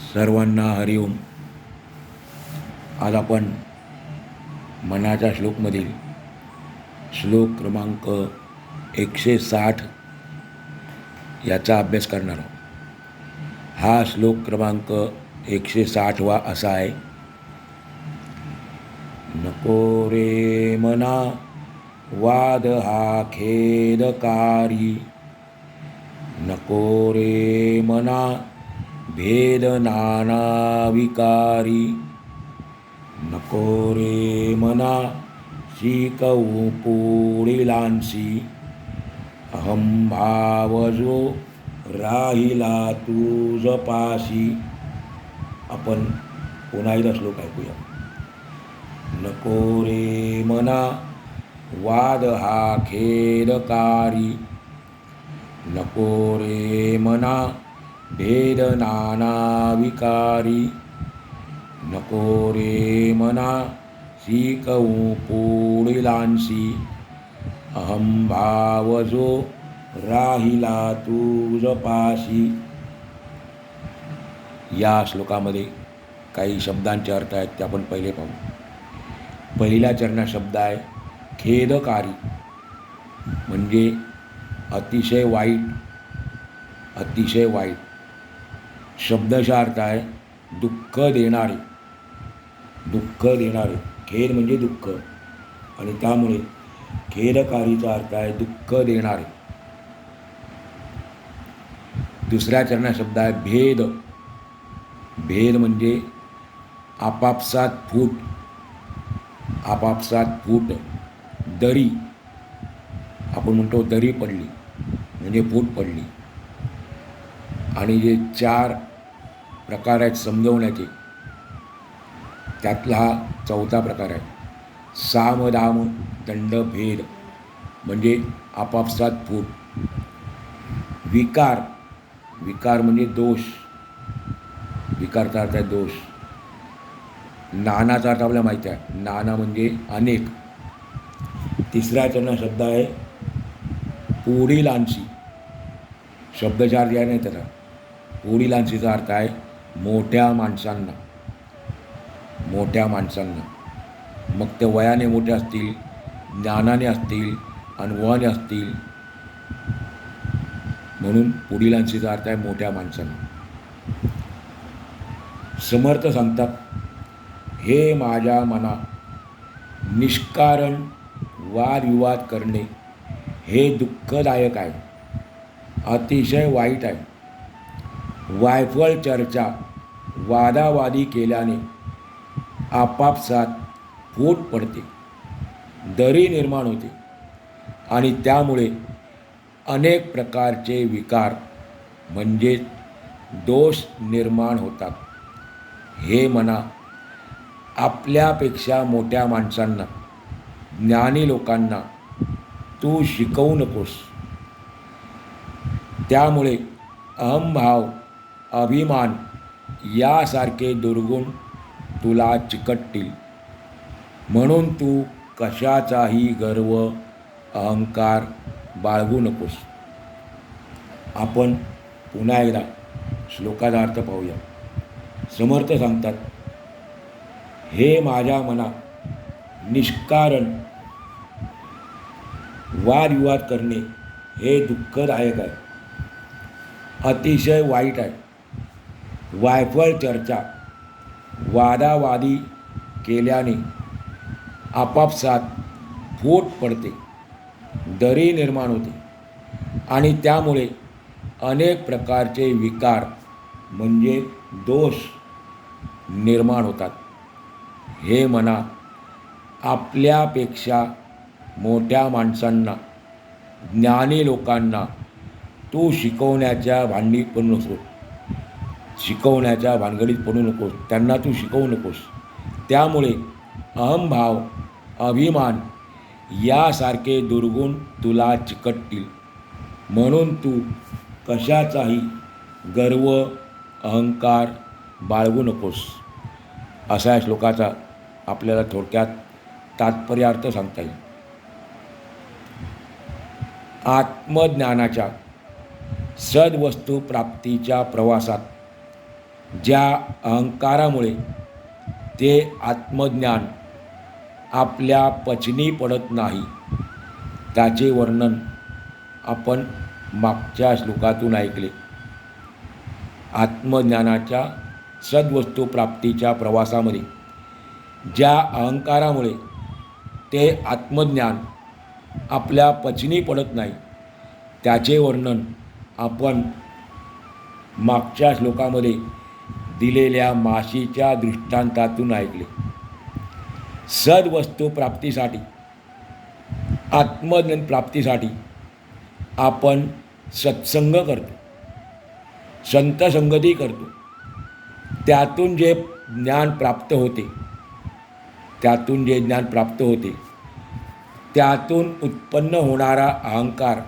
सर्वांना हरिओम. आज आपण मनाच्या श्लोकमधील श्लोक क्रमांक 160 याचा अभ्यास करणार आहोत. हा श्लोक क्रमांक 160 असा आहे. नको रे मना वाद हा खेदकारी, नको रे मना भेद नाना विकारी, नको रे मना शिकवू पुढीलांसी, अहंभाव जो राहिला तुझ पाशी. आपण पुन्हा एकदा श्लोक ऐकूया. नको रे मना वाद हा खेदकारी, नको रे मना भेद नाना विकारी, नको रे मना शिकवू पुढीलांसी, अहंभाव जो राहिला तुझ पाशी. या श्लोकामध्ये काही शब्दांचे अर्थ आहेत ते आपण पहिले पाहू. पहिला चरणा शब्द आहे खेदकारी, म्हणजे अतिशय वाईट. अतिशय वाईट शब्दशः अर्थ आहे दुःख देणारे. दुःख देणारे, खेद म्हणजे दुःख, आणि त्यामुळे खेदकारीचा अर्थ आहे दुःख देणारे. दुसऱ्या चरणा शब्द आहे भेद. भेद म्हणजे आपापसात फूट. आपापसात फूट, दरी. आपण म्हणतो दरी पडली म्हणजे फूट पडली. आणि जे 4 प्रकार आहेत समजवण्याचे, त्यातला हा चौथा प्रकार आहे. साम दाम दंड भेद म्हणजे आपापसात फूट. विकार. विकार म्हणजे दोष. विकारचा अर्थ आहे दोष. नानाचा अर्थ आपल्याला माहिती आहे. नाना म्हणजे अनेक. तिसरा चरण शब्द आहे पुढीलांशी. शब्दचार जे आहे नाही त्याचा. पुढीलांशीचा अर्थ आहे मोठ्या माणसांना. मोठ्या माणसांना, मग ते वयाने मोठे असतील, ज्ञानाने असतील, अनुभवाने असतील, म्हणून पुढीलांशीचा अर्थ आहे मोठ्या माणसांना. समर्थ सांगतात, हे माझ्या मना निष्कारण वादविवाद करणे हे दुःखदायक आहे, अतिशय वाईट आहे. वायफळ चर्चा, वादावादी केल्याने आपापसात फूट पडते, दरी निर्माण होते, आणि त्यामुळे अनेक प्रकारचे विकार म्हणजे दोष निर्माण होतात. हे मना, आपल्यापेक्षा मोठ्या माणसांना, ज्ञानी लोकांना तू शिकवू नकोस. त्यामुळे अहंभाव, अभिमान यासारखे दुर्गुण तुला चिकटतील. म्हणून तू कशाचाही गर्व, अहंकार बाळगू नकोस. आपण पुन्हा एकदा श्लोकाचा अर्थ पाहूया. समर्थ सांगतात, हे माझ्या मना निष्कारण वादविवाद करणे हे दुःखदायक आहे, अतिशय वाईट आहे. वायफळ चर्चा, वादावादी केल्याने आपापसात फूट पडते, दरी निर्माण होते, आणि त्यामुळे अनेक प्रकारचे विकार म्हणजे दोष निर्माण होतात. हे मना, आपल्यापेक्षा मोठ्या माणसांना, ज्ञानी लोकांना तू शिकवण्याच्या भांडणीत पडू नकोस. शिकवण्याच्या भानगडीत पडू नकोस. त्यांना तू शिकवू नकोस. त्यामुळे अहंभाव, अभिमान यासारखे दुर्गुण तुला चिकटतील. म्हणून तू कशाचाही गर्व, अहंकार बाळगू नकोस. असा या श्लोकाचा आपल्याला थोडक्यात तात्पर्यार्थ सांगता येईल. आत्मज्ञानाच्या सद्वस्तू प्राप्तीच्या प्रवासात ज्या अहंकारामुळे ते आत्मज्ञान आपल्या पचनी पडत नाही, त्याचे वर्णन आपण मागच्या श्लोकातून ऐकले. आत्मज्ञानाच्या सद्वस्तू प्राप्तीच्या प्रवासामध्ये ज्या अहंकारामुळे ते आत्मज्ञान आपल्या पचनी पडत नाही, त्याचे वर्णन आपण मागच्या श्लोकामध्ये दिलेल्या माशीच्या दृष्टांतातून ऐकले. सद्वस्तू प्राप्तीसाठी, आत्मज्ञान प्राप्तीसाठी आपण सत्संग करतो, संत संगती करतो. त्यातून जे ज्ञान प्राप्त होते, त्यातून उत्पन्न होणारा अहंकार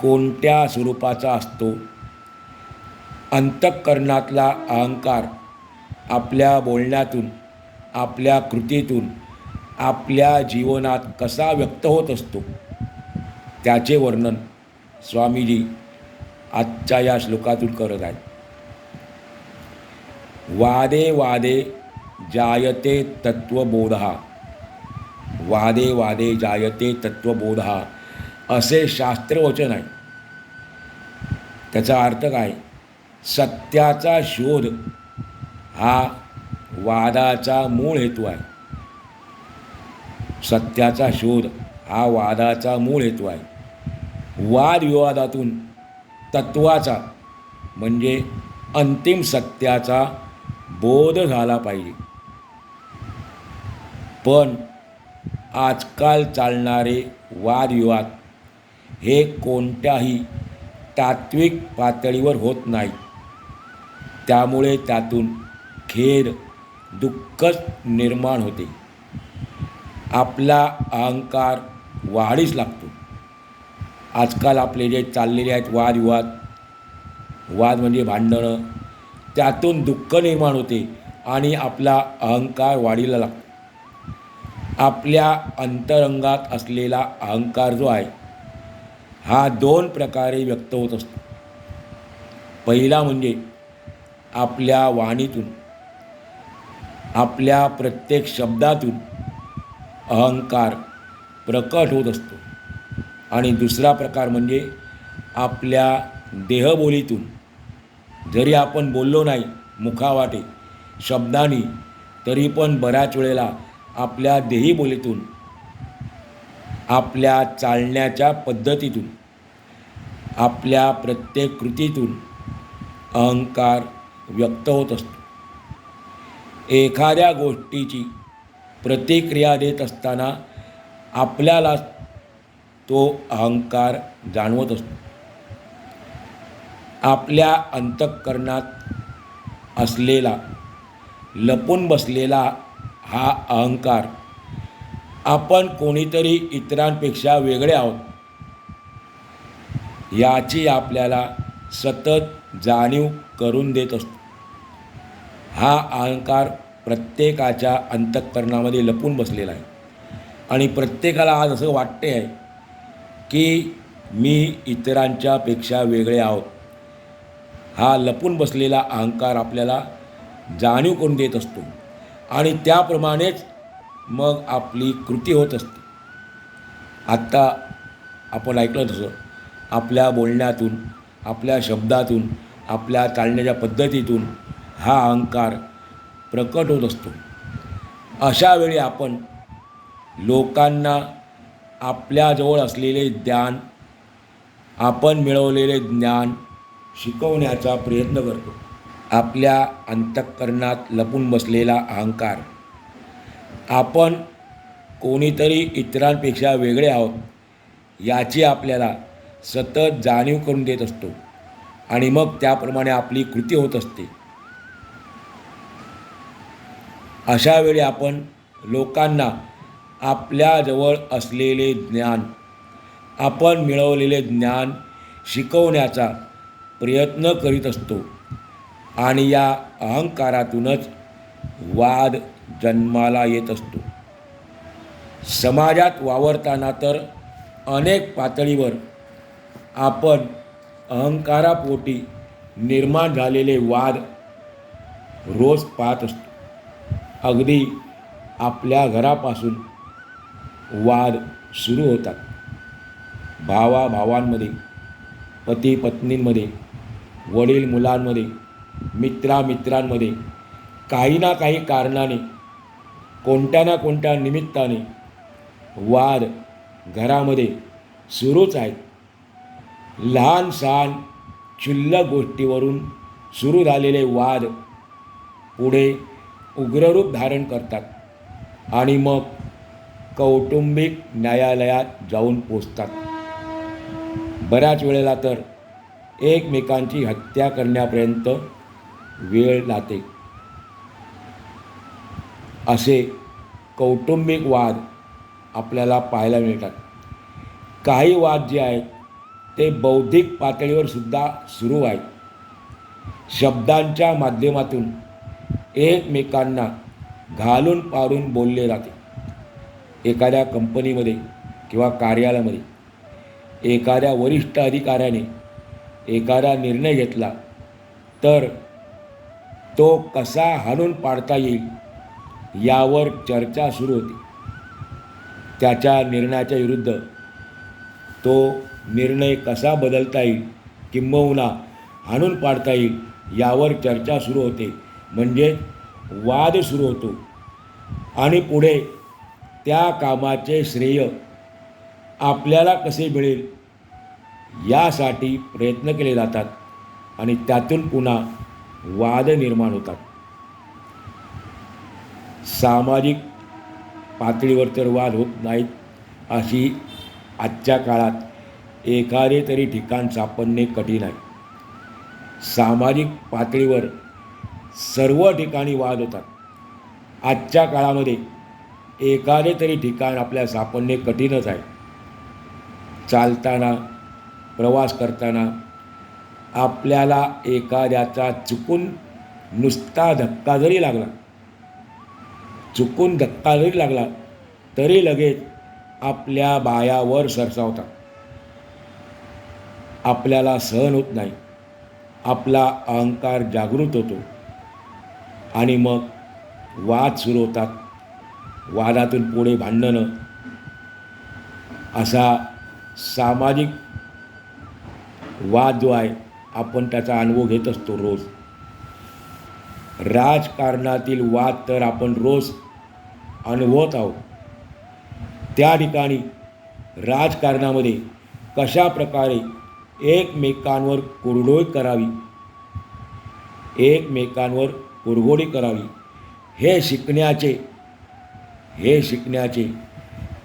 कोणत्या स्वरूपाचा असतो? अंतःकरणातला अहंकार आपल्या बोलण्यातून, आपल्या कृतीतून, आपल्या जीवनात कसा व्यक्त होत असतो, त्याचे वर्णन स्वामीजी आजच्या या श्लोकातून करत आहेत. वादे वादे जायते तत्वबोधः, वादे वादे जायते तत्वबोधः असे शास्त्रवचन आहे. त्याचा अर्थ काय? सत्याचा शोध हा वादाचा मूळ हेतू आहे. सत्याचा शोध हा वादाचा मूळ हेतू आहे. वादविवादातून तत्वाचा म्हणजे अंतिम सत्याचा बोध झाला पाहिजे. पण आजकाल चालणारे वादविवाद हे कोणत्याही तात्विक पातळीवर होत नाही. त्यामुळे त्यातून खेद, दुःखच निर्माण होते. आपला अहंकार वाढीस लागतो. आजकाल आपले जे चाललेले आहेत वादविवाद, वाद म्हणजे भांडणं, त्यातून दुःख निर्माण होते आणि आपला अहंकार वाढीला लागतो. आपल्या अंतरंगात असलेला अहंकार जो आहे हा दोन प्रकारे व्यक्त होत असतो. पहिला म्हणजे आपल्या वाणीतून, आपल्या प्रत्येक शब्दातून अहंकार प्रकट होत असतो. आणि दुसरा प्रकार म्हणजे आपल्या देहबोलीतून. जरी आपण बोललो नाही मुखावाटे शब्दांनी, तरी पण बऱ्याच वेळेला आपल्या देहीबोलीतून, आपल्या चालण्याच्या पद्धतीतून, आपल्या प्रत्येक कृतीतून अहंकार व्यक्त होत असतो. एखाद्या गोष्टीची प्रतिक्रिया देत असताना आपल्याला तो अहंकार जाणवत असतो. आपल्या अंतःकरणात असलेला, लपून बसलेला हा अहंकार आपण कोणीतरी इतरांपेक्षा वेगळे आहोत याची आपल्याला सतत जाणीव करून देत असतो. हा अहंकार प्रत्येकाच्या अंतःकरणामध्ये लपून बसलेला आहे आणि प्रत्येकाला आज असं वाटते आहे की मी इतरांच्या पेक्षा वेगळे आहोत. हा लपून बसलेला अहंकार आपल्याला जाणीव करून देत असतो आणि त्याप्रमाणेच मग आपली कृती होत असते. आत्ता आपण ऐकलं तसं आपल्या बोलण्यातून, आपल्या शब्दातून, आपल्या चालण्याच्या पद्धतीतून हा अहंकार प्रकट होत असतो. अशा वेळी आपण लोकांना आपल्याजवळ असलेले ज्ञान, आपण मिळवलेले ज्ञान शिकवण्याचा प्रयत्न करतो. आपल्या अंतःकरणात लपून बसलेला अहंकार आपण कोणीतरी इतरांपेक्षा वेगळे आहोत याची आपल्याला सतत जाणीव करून देत असतो आणि मग त्याप्रमाणे आपली कृती होत असते. अशा वेळी आपण लोकांना आपल्याजवळ असलेले ज्ञान, आपण मिळवलेले ज्ञान शिकवण्याचा प्रयत्न करीत असतो आणि या अहंकारातूनच वाद जन्माला येत असतो. समाजात वावरताना तर अनेक पातळीवर आपण अहंकारापोटी निर्माण झालेले वाद रोज पाहत असतो. अगदी आपल्या घरापासून वाद सुरू होतात. भावाभावांमध्ये, पती पत्नींमध्ये, वडील मुलांमध्ये, मित्रामित्रांमध्ये काही ना काही कारणाने, कोणत्या ना कोणत्या निमित्ताने वाद घरामध्ये सुरूच आहेत. लहान सहान क्षुल्लक गोष्टीवरून सुरू झालेले वाद पुढे उग्ररूप धारण करतात आणि मग कौटुंबिक न्यायालयात जाऊन पोचतात. बऱ्याच वेळेला तर एकमेकांची हत्या करण्यापर्यंत वेळ जाते. असे कौटुंबिक वाद आपल्याला पाहायला मिळतात. काही वाद जे आहेत ते बौद्धिक पातळीवर सुद्धा सुरू आहेत. शब्दांच्या माध्यमातून एकमेकांना घालून पाडून बोलले जाते. एखाद्या कंपनीमध्ये किंवा कार्यालयामध्ये एखाद्या वरिष्ठ अधिकाऱ्याने एखादा निर्णय घेतला तर तो कसा हाणून पाडता येईल यावर चर्चा सुरू होती. त्याच्या निर्णयाच्या विरुद्ध तो निर्णय कसा बदलता येईल किंबहुना हाणून पाडता येईल यावर चर्चा सुरू होते. म्हणजे वाद सुरू होतो आणि पुढे त्या कामाचे श्रेय आपल्याला कसे मिळेल यासाठी प्रयत्न केले जातात आणि त्यातून पुन्हा वाद निर्माण होतात. सामाजिक पातळीवर तर वाद होत नाहीत, अशी आजच्या काळात एखादे तरी ठिकाण सापडणे कठीण आहे. सामाजिक पातळीवर सर्व ठिकाणी वाद होतात. आजच्या काळामध्ये एखादे तरी ठिकाण आपल्याला सापडणे कठीणच आहे. चालताना, प्रवास करताना आपल्याला एखाद्याचा चुकून नुसता धक्का जरी लागला, तरी लगेच आपल्या बायावर सरसावतात. आपल्याला सहन होत नाही. आपला अहंकार जागृत होतो आणि मग वाद सुरू होतात. वादातून पुढे भांडणं, असा सामाजिक वाद जो आहे आपण त्याचा अनुभव घेत असतो रोज. राजकारणातील वाद तर आपण रोज अनुभवत आहोत. त्या ठिकाणी राजकारणामध्ये कशा प्रकारे एकमेकांवर कुरघोडी करावी हे शिकण्याचे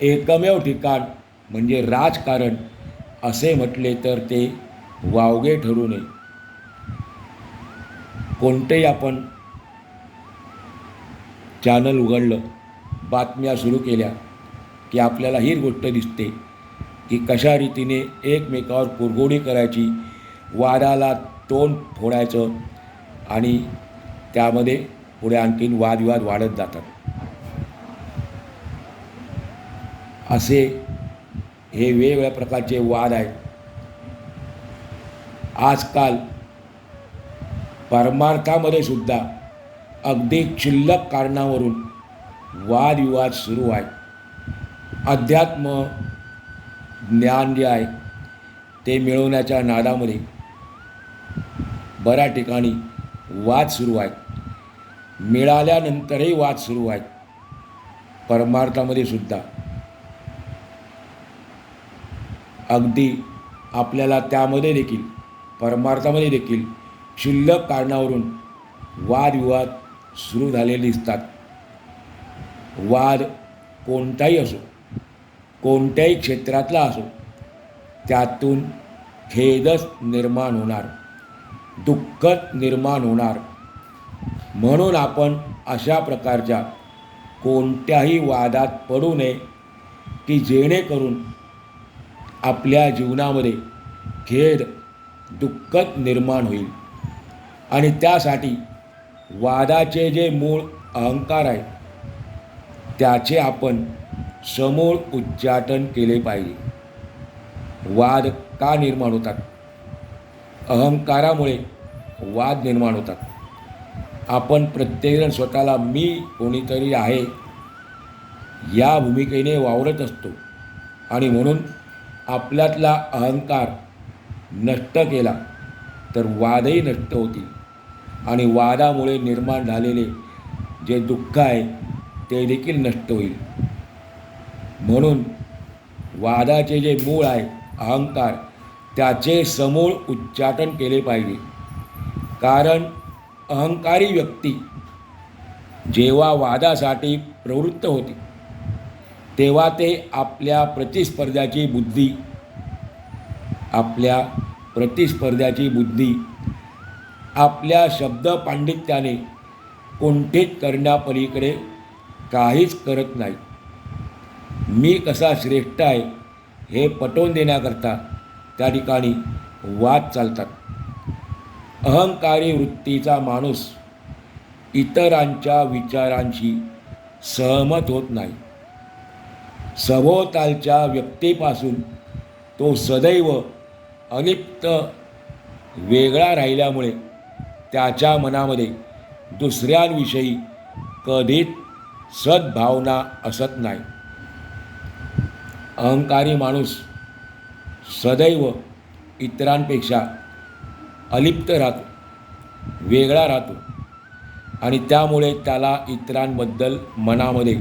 एकमेव ठिकाण म्हणजे राजकारण असे म्हटले तर ते वावगे ठरू नये. कोणतेही आपण चॅनल उघडलं, बातम्या सुरू केल्या की आपल्याला ही गोष्ट दिसते की कशा रीतीने एकमेकावर कुरघोडी करायची, वादाला तोंड फोडायचं आणि त्यामध्ये पुढे आणखीन वादविवाद वाढत जातात. असे हे वेगवेगळ्या प्रकारचे वाद आहेत. आजकाल परमार्थामध्ये सुद्धा अगदी क्षुल्लक कारणावरून वादविवाद सुरू आहेत. अध्यात्म ज्ञान जे आहे ते मिळवण्याच्या नादामध्ये बऱ्याच ठिकाणी वाद सुरू आहेत. मिळाल्यानंतरही वाद सुरू आहेत. परमार्थामध्ये सुद्धा अगदी आपल्याला त्यामध्ये देखील परमार्थामध्ये देखील क्षुल्लक कारणावरून वादविवाद सुरू झालेले दिसतात. वाद कोणताही असो, कोणत्याही क्षेत्रातला असो, त्यातून खेदच निर्माण होणार, दुःखच निर्माण होणार. म्हणून आपण अशा प्रकारच्या कोणत्याही वादात पडू नये की जेणेकरून आपल्या जीवनामध्ये खेद, दुःखच निर्माण होईल. आणि त्यासाठी वादाचे जे मूळ अहंकार आहे त्याचे आपण समूळ उच्चाटन केले पाहिजे. वाद का निर्माण होतात? अहंकारामुळे वाद निर्माण होतात. आपण प्रत्येकजण स्वतःला मी कोणीतरी आहे या भूमिकेने वावरत असतो आणि म्हणून आपल्यातला अहंकार नष्ट केला तर वादही नष्ट होतील आणि वादामुळे निर्माण झालेले जे दुःख आहे ते देखील नष्ट होईल. म्हणून वादाचे जे मूळ आहे अहंकार, त्याचे समूळ उच्चाटन केले पाहिजे. कारण अहंकारी व्यक्ती जेव्हा वादासाठी प्रवृत्त होते तेव्हा ते आपल्या प्रतिस्पर्ध्याची बुद्धी आपल्या शब्द पांडित्याने कुंठित करण्यापलीकडे काहीच करत नाही. मी कसा श्रेष्ठ आहे हे पटवून देण्याकरता त्या ठिकाणी वाद चालतात. अहंकारी वृत्तीचा माणूस इतरांच्या विचारांशी सहमत होत नाही. सभोवतालच्या व्यक्तीपासून तो सदैव अलिप्त वेगळा राहिल्यामुळे त्याच्या मनामध्ये दुसऱ्यांविषयी कधीच सद्भावना असत नाही. अहंकारी माणूस सदैव इतरांपेक्षा अलिप्त राहतो, वेगळा राहतो आणि त्यामुळे त्याला इतरांबद्दल मनामध्ये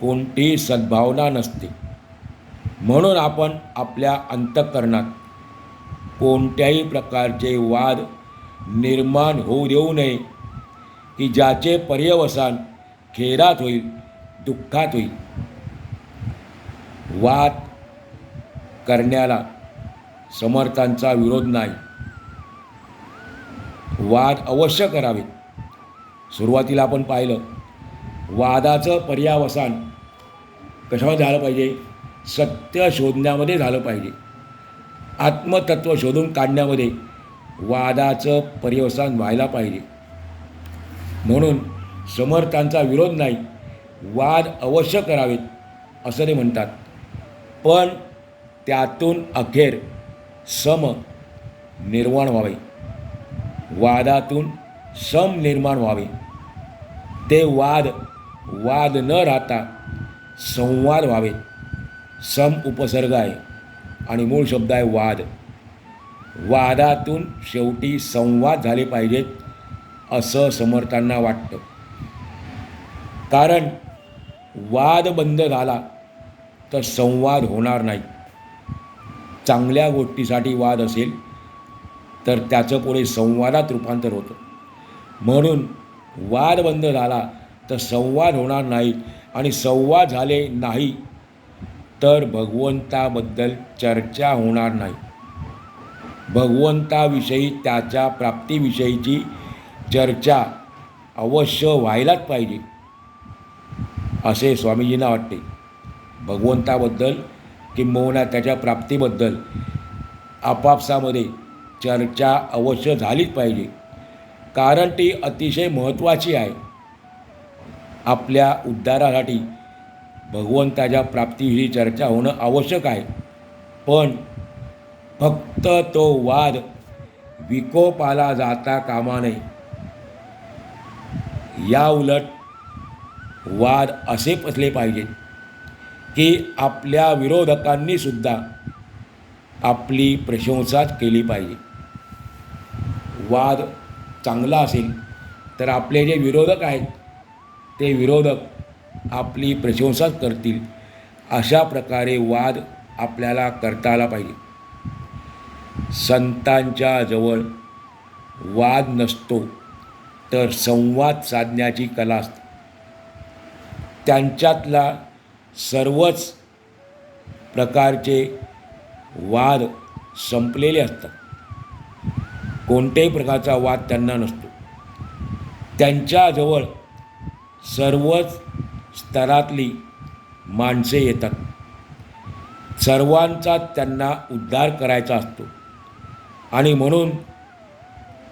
कोणतीही सद्भावना नसते. म्हणून आपण आपल्या अंतःकरणात कोणत्याही प्रकारचे वाद निर्माण होऊ देऊ नये की ज्याचे पर्यवसान खेदात होईल, दुःखात होईल. वाद करण्याला समर्थांचा विरोध नाही. वाद अवश्य करावे. सुरुवातीला आपण पाहिलं वादाचं पर्यावसान कशामध्ये झालं पाहिजे? सत्य शोधण्यामध्ये झालं पाहिजे. आत्मतत्व शोधून काढण्यामध्ये वादाचं पर्यवसान व्हायला पाहिजे. म्हणून समर्थांचा विरोध नाही, वाद अवश्य करावेत असं ते म्हणतात. पण त्यातून अखेर सम निर्माण व्हावे, वादातून सम निर्माण व्हावे. ते वाद न राहता संवाद व्हावे. सम उपसर्ग आहे आणि मूळ शब्द आहे वाद. वादातून शेवटी संवाद झाले पाहिजेत असं समर्थांना वाटतं. कारण वाद बंद झाला तर संवाद होणार नाही. चांगल्या गोष्टीसाठी वाद असेल तर त्याचं पुढे संवादात रूपांतर होतं. म्हणून वाद बंद झाला तर संवाद होणार नाही आणि संवाद झाले नाही तर भगवंताबद्दल चर्चा होणार नाही. भगवंताविषयी, त्याच्या प्राप्तीविषयीची चर्चा अवश्य व्हायलाच पाहिजे असे स्वामीजींना वाटते. भगवंताबद्दल किंबहुना त्याच्या प्राप्तीबद्दल आपापसामध्ये चर्चा अवश्य झालीच पाहिजे. कारण ती अतिशय महत्त्वाची आहे. आपल्या उद्धारासाठी भगवंताच्या प्राप्तीविषयी चर्चा होणं आवश्यक आहे. पण फक्त तो वाद विकोपाला जाता कामा नये. या उलट वाद असे पसले पाहिजेत की आपल्या विरोधकांनी सुद्धा आपली प्रशंसाच केली पाहिजे. वाद चांगला असेल तर आपले जे विरोधक आहेत ते विरोधक आपली प्रशंसाच करतील. अशा प्रकारे वाद आपल्याला करता आला पाहिजे. संतांच्या जवळ वाद नसतो तर संवाद साधण्याची कला असते. त्यांच्यातला सर्वच प्रकारचे वाद संपलेले असतात. कोणत्याही प्रकारचा वाद त्यांना नसतो. त्यांच्याजवळ सर्वच स्तरातली माणसे येतात. सर्वांचा त्यांना उद्धार करायचा असतो आणि म्हणून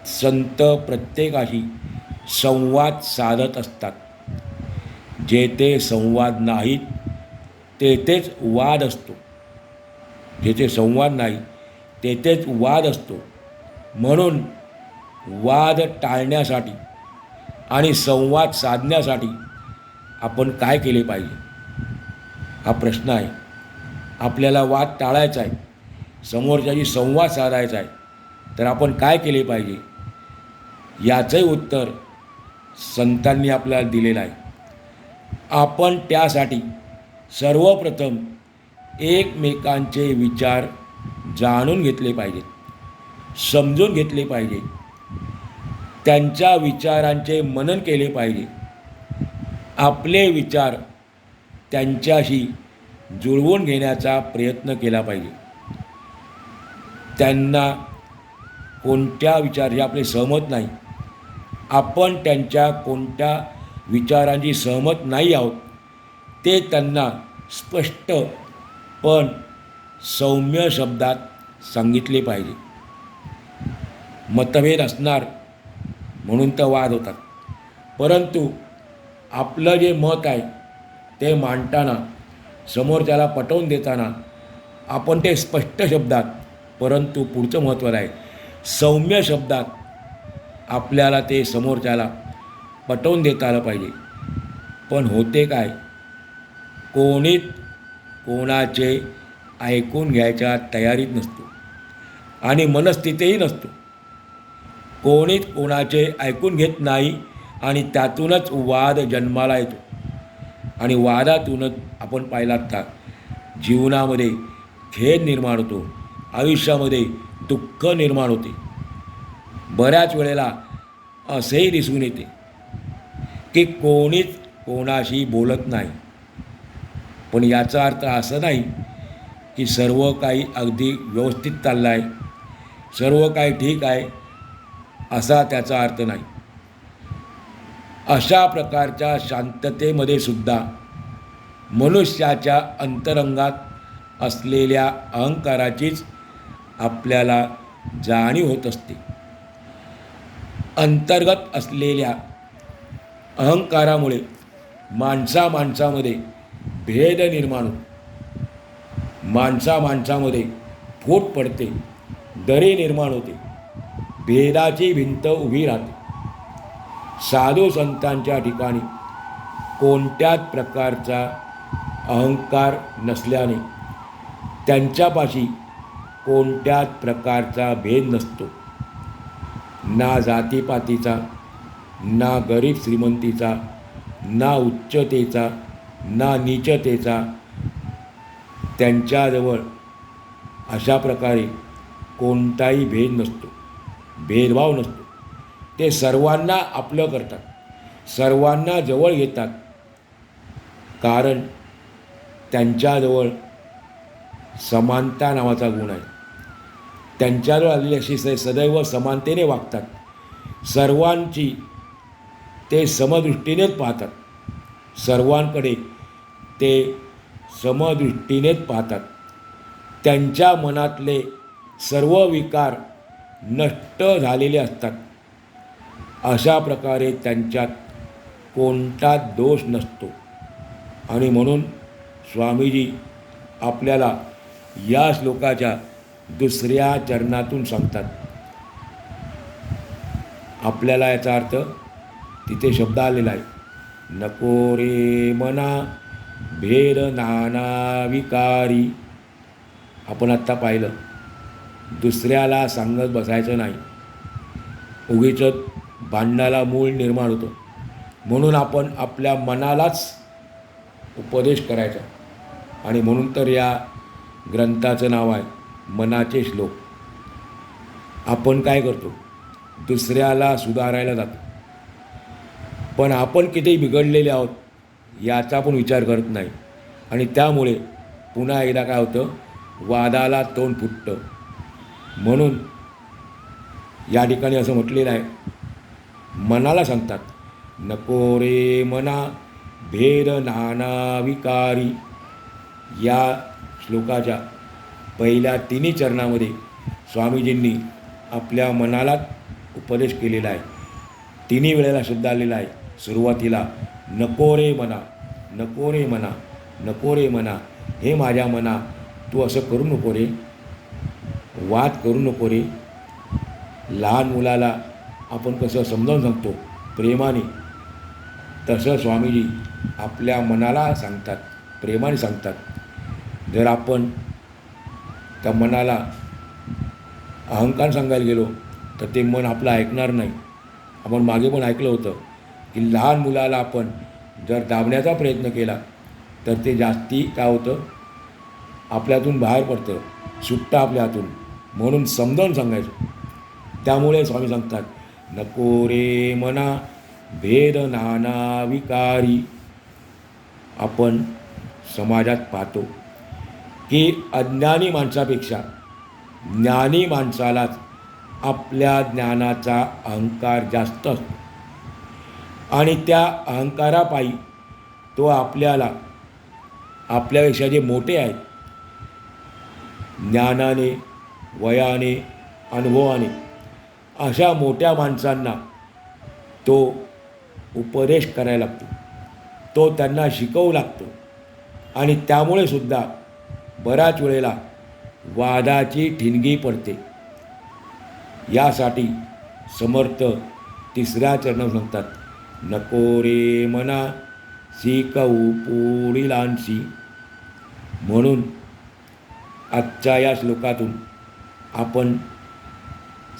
संत प्रत्येकाशी संवाद साधत असतात. जेथे संवाद नाहीत तेथेच वाद असतो. जेथे संवाद नाही तेथेच वाद असतो. म्हणून वाद टाळण्यासाठी आणि संवाद साधण्यासाठी आपण काय केले पाहिजे हा प्रश्न आहे. आपल्याला वाद टाळायचा आहे, समोरच्याशी संवाद साधायचा आहे, तर आपण काय केले पाहिजे याचंही उत्तर संतांनी आपल्याला दिलेलं आहे. आपण त्यासाठी सर्वप्रथम एकमेकांचे विचार जाणून घेतले पाहिजेत, समजून घेतले पाहिजे, त्यांच्या विचारांचे मनन केले पाहिजे, आपले विचार त्यांच्याशी जुळवून घेण्याचा प्रयत्न केला पाहिजे. त्यांना कोणत्या विचाराशी आपले सहमत नाही, आपण त्यांच्या कोणत्या विचारांची सहमत नाही आहोत ते त्यांना स्पष्ट पण सौम्य शब्दात सांगितले पाहिजे. मतभेद असणार म्हणून तर वाद होतात, परंतु आपलं जे मत आहे ते मांडताना, समोरच्याला पटवून देताना आपण ते स्पष्ट शब्दात, परंतु पुढचं महत्त्वाचं आहे सौम्य शब्दात आपल्याला ते समोरच्याला पटवून देता आलं पाहिजे. पण होते काय, कोणीच कोणाचे ऐकून घ्यायच्या तयारीत नसतो आणि मनस्थितीही नसतो. कोणीच कोणाचे ऐकून घेत नाही आणि त्यातूनच वाद जन्माला येतो. आणि वादातूनच आपण पाहिलात का जीवनामध्ये खेद निर्माण होतो, आयुष्यामध्ये दुःख निर्माण होते. बऱ्याच वेळेला असेही दिसून येते की कोणीच कोणाशी बोलत नाही. पण याचा अर्थ असं नाही की सर्व काही अगदी व्यवस्थित चाललं आहे, सर्व काही ठीक आहे, असा त्याचा अर्थ नाही. अशा प्रकारच्या शांततेमध्ये सुद्धा मनुष्याच्या अंतरंगात असलेल्या अहंकाराचीच आपल्याला जाणीव होत असते. अंतर्गत असलेल्या अहंकारामुळे माणसामध्ये भेद निर्माण होतो, माणसामध्ये फूट पडते, दरी निर्माण होते, भेदाची भिंत उभी राहते. साधू संतांच्या ठिकाणी कोणत्याच प्रकारचा अहंकार नसल्याने त्यांच्यापाशी कोणत्याच प्रकारचा भेद नसतो. ना जातीपातीचा, ना गरीब श्रीमंतीचा, ना उच्चतेचा, ना नीचतेचा त्यांच्याजवळ अशा प्रकारे कोणताही भेद नसतो, भेदभाव नसतो. ते सर्वांना आपलं करतात, सर्वांना जवळ घेतात, कारण त्यांच्याजवळ समानता नावाचा गुण आहे. त्यांच्याजवळ आलेली अशी सदैव समानतेने वागतात. सर्वांची ते समदृष्टीनेच पाहतात, सर्वांकडे ते समदृष्टीनेच पाहतात. त्यांच्या मनातले सर्व विकार नष्ट झालेले असतात. अशा प्रकारे त्यांच्यात कोणताच दोष नसतो. आणि म्हणून स्वामीजी आपल्याला या श्लोकाच्या दुसऱ्या चरणातून सांगतात. आपल्याला याचा अर्थ तिथे शब्द आलेला आहे, नको रे मना भेद नाना विकारी. आपण आत्ता पाहिलं, दुसऱ्याला सांगत बसायचं नाही, उगीच भांडणाला मूळ निर्माण होतं. म्हणून आपण आपल्या मनालाच उपदेश करायचा. आणि म्हणून तर या ग्रंथाचं नाव आहे मनाचे श्लोक. आपण काय करतो, दुसऱ्याला सुधारायला जातो, पण आपण किती बिघडलेले आहोत याचा पण विचार करत नाही. आणि त्यामुळे पुन्हा एकदा काय होतं, वादाला तोंड फुटतं. म्हणून या ठिकाणी असं म्हटलेलं आहे, मनाला सांगतात, नको रे मना भेद नाना विकारी. या श्लोकाच्या पहिल्या तिन्ही चरणामध्ये स्वामीजींनी आपल्या मनाला उपदेश केलेला आहे. तिन्ही वेळेला शब्द आलेला आहे. सुरुवातीला नको रे मना, नको रे मना, नको रे मना, हे माझ्या मना तू असं करू नको रे, वाद करू नको रे. लहान मुलाला आपण कसं समजावून सांगतो प्रेमाने, तसं स्वामीजी आपल्या मनाला सांगतात, प्रेमाने सांगतात. जर आपण त्या मनाला अहंकार सांगायला गेलो तर ते मन आपलं ऐकणार नाही. आपण मागे पण ऐकलं होतं की लहान मुलाला आपण जर दाबण्याचा प्रयत्न केला तर ते जास्ती काय होतं, आपल्यातून बाहेर पडतं, सुटतं आपल्या हातून. म्हणून समजावून सांगायचं. त्यामुळे स्वामी सांगतात, नको रे मना भेद नाना विकारी. आपण समाजात पाहतो की अज्ञानी माणसापेक्षा ज्ञानी माणसालाच आपल्या ज्ञानाचा अहंकार जास्त असतो आणि त्या अहंकारापायी तो आपल्यापेक्षा जे मोठे आहेत, ज्ञानाने, वयाने, अनुभवाने, अशा मोठ्या माणसांना तो उपदेश करायला लागतो, तो त्यांना शिकवू लागतो. आणि त्यामुळे सुद्धा बऱ्याच वेळेला वादाची ठिणगी पडते. यासाठी समर्थ तिसऱ्या चरणात सांगतात, नको रे मना शिकवू पुढीलांशी. म्हणून आजच्या या श्लोकातून आपण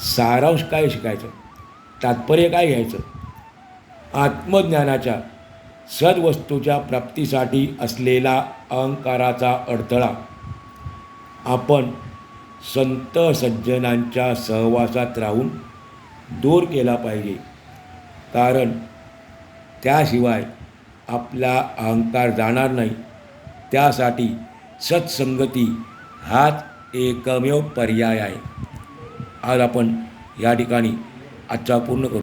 सारांश काय शिकायचं, तात्पर्य काय घ्यायचं? आत्मज्ञानाच्या सद्वस्तूच्या प्राप्तीसाठी असलेला अहंकाराचा अडथळा आपण संत सज्जनांच्या सहवासात राहून दूर केला पाहिजे. कारण त्याशिवाय आपला अहंकार जाणार नाही. त्यासाठी सत्संगती हाच एकमेव पर्याय आहे. आज आपण या ठिकाणी आजचा पूर्ण करू.